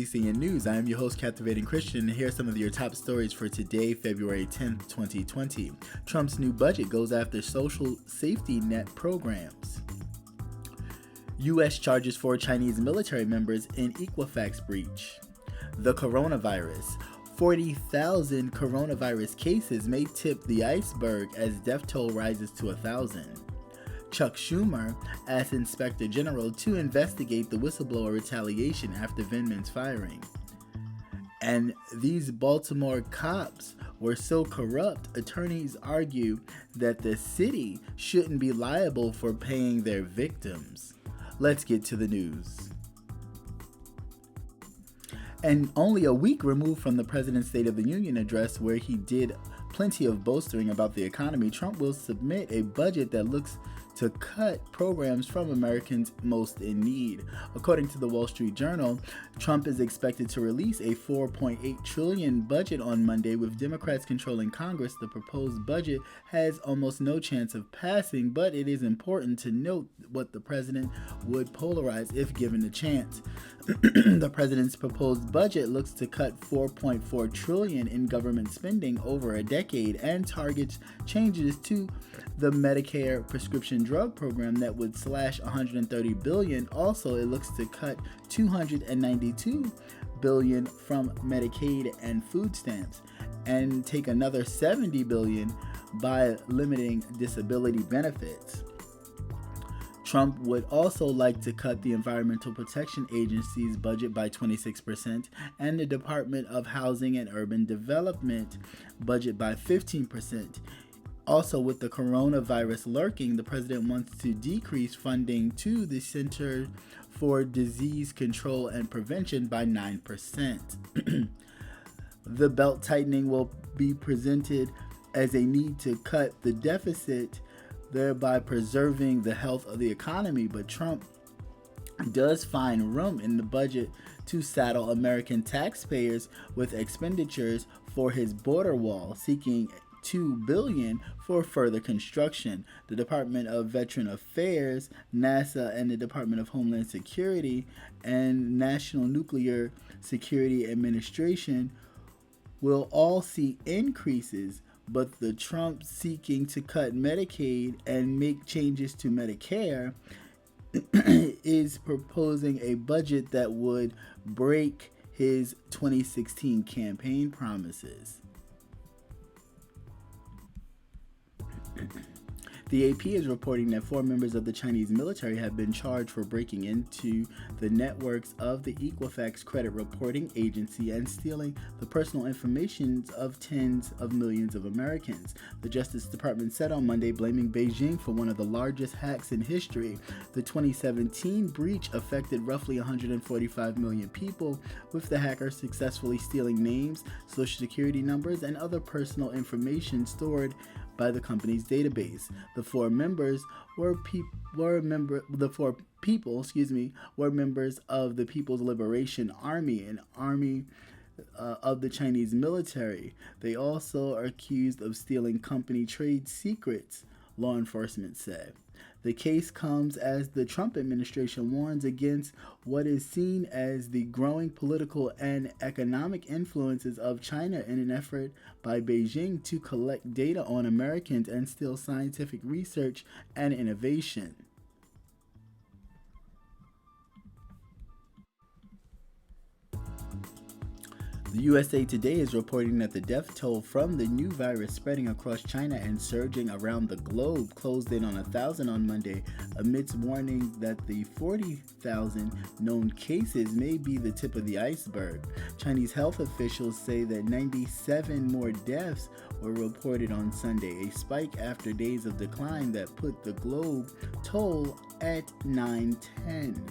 CCN News. I am your host, Captivating Christian, and here are some of your top stories for today, February 10th, 2020. Trump's new budget goes after social safety net programs. U.S. charges 4 Chinese military members in Equifax breach. The coronavirus. 40,000 coronavirus cases may tip the iceberg as death toll rises to 1,000. Chuck Schumer asked Inspector General to investigate the whistleblower retaliation after Vindman's firing. And these Baltimore cops were so corrupt, attorneys argue that the city shouldn't be liable for paying their victims. Let's get to the news. And only a week removed from the President's State of the Union address, where he did plenty of boasting about the economy, Trump will submit a budget that looks to cut programs from Americans most in need. According to the Wall Street Journal, Trump is expected to release a $4.8 trillion budget on Monday. With Democrats controlling Congress, the proposed budget has almost no chance of passing, but it is important to note what the president would polarize if given the chance. The president's proposed budget looks to cut $4.4 trillion in government spending over a decade and targets changes to the Medicare prescription drug program that would slash $130 billion. Also, it looks to cut $292 billion from Medicaid and food stamps and take another $70 billion by limiting disability benefits. Trump would also like to cut the Environmental Protection Agency's budget by 26% and the Department of Housing and Urban Development budget by 15%. Also, with the coronavirus lurking, the president wants to decrease funding to the Center for Disease Control and Prevention by 9%. The belt tightening will be presented as a need to cut the deficit, thereby preserving the health of the economy. But Trump does find room in the budget to saddle American taxpayers with expenditures for his border wall, seeking $2 billion for further construction. The Department of Veteran Affairs, NASA, and the Department of Homeland Security and National Nuclear Security Administration will all see increases, but the Trump seeking to cut Medicaid and make changes to Medicare is proposing a budget that would break his 2016 campaign promises. The AP is reporting that 4 members of the Chinese military have been charged for breaking into the networks of the Equifax credit reporting agency and stealing the personal information of tens of millions of Americans. The Justice Department said on Monday, blaming Beijing for one of the largest hacks in history. The 2017 breach affected roughly 145 million people, with the hackers successfully stealing names, social security numbers, and other personal information stored by the company's database. The 4 members were members of the People's Liberation Army, an army of the Chinese military. They also are accused of stealing company trade secrets, law enforcement said. The case comes as the Trump administration warns against what is seen as the growing political and economic influences of China in an effort by Beijing to collect data on Americans and steal scientific research and innovation. The USA Today is reporting that the death toll from the new virus spreading across China and surging around the globe closed in on 1,000 on Monday, amidst warning that the 40,000 known cases may be the tip of the iceberg. Chinese health officials say that 97 more deaths were reported on Sunday, a spike after days of decline that put the globe toll at 910.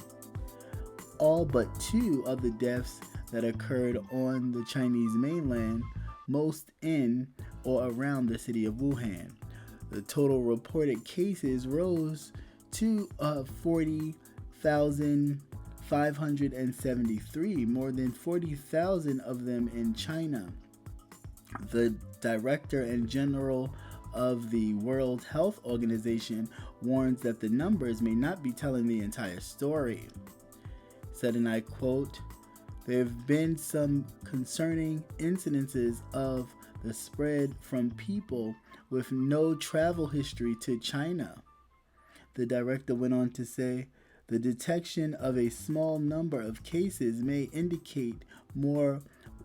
All but 2 of the deaths that occurred on the Chinese mainland, most in or around the city of Wuhan. The total reported cases rose to 40,573, more than 40,000 of them in China. The Director and General of the World Health Organization warns that the numbers may not be telling the entire story. Said, and I quote, There have been some concerning incidences of the spread from people with no travel history to China. The director went on to say, the detection of a small number of cases may indicate more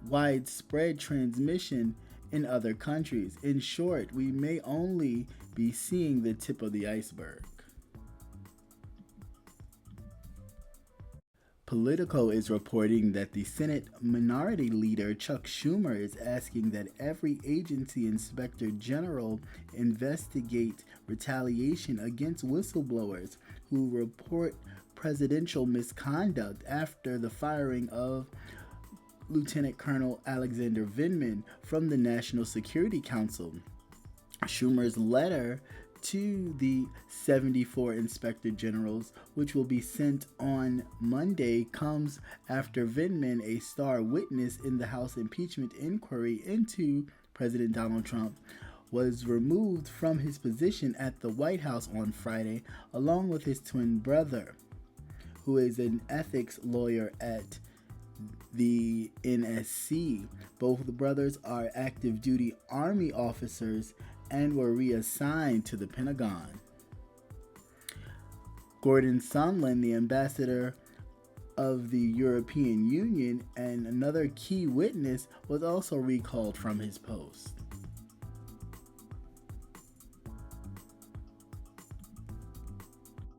widespread transmission in other countries. In short, we may only be seeing the tip of the iceberg. Politico is reporting that the Senate Minority Leader Chuck Schumer is asking that every agency inspector general investigate retaliation against whistleblowers who report presidential misconduct after the firing of Lieutenant Colonel Alexander Vindman from the National Security Council. Schumer's letter to the 74 inspector generals, which will be sent on Monday, comes after Vindman, a star witness in the House impeachment inquiry into President Donald Trump, was removed from his position at the White House on Friday, along with his twin brother, who is an ethics lawyer at the NSC. Both brothers are active duty Army officers and were reassigned to the Pentagon. Gordon Sondland, the ambassador of the European Union and another key witness, was also recalled from his post.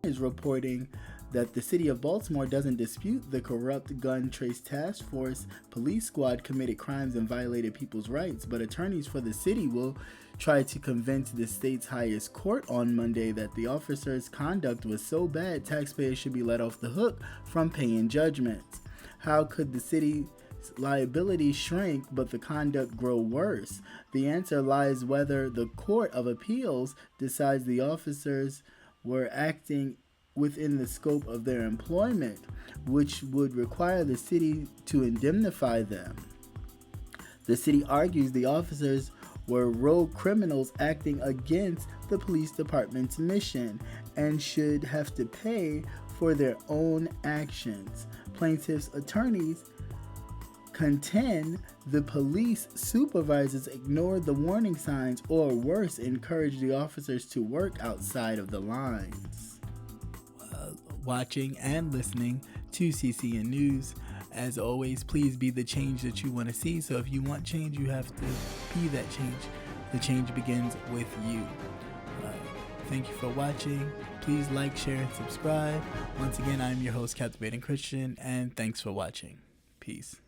Is reporting that the city of Baltimore doesn't dispute the corrupt gun trace task force police squad committed crimes and violated people's rights, but attorneys for the city will try to convince the state's highest court on Monday that the officers' conduct was so bad taxpayers should be let off the hook from paying judgments. How could the city's liability shrink but the conduct grow worse? The answer lies whether the Court of Appeals decides the officers were acting within the scope of their employment, which would require the city to indemnify them. The city argues the officers were rogue criminals acting against the police department's mission and should have to pay for their own actions. Plaintiffs' attorneys contend the police supervisors ignored the warning signs or worse, encouraged the officers to work outside of the lines. Watching and listening to CCN News. As always, please be the change that you want to see. So if you want change, you have to be that change. The change begins with you. Thank you for watching. Please like, share, and subscribe. Once again, I'm your host, Captivating Christian, and thanks for watching. Peace.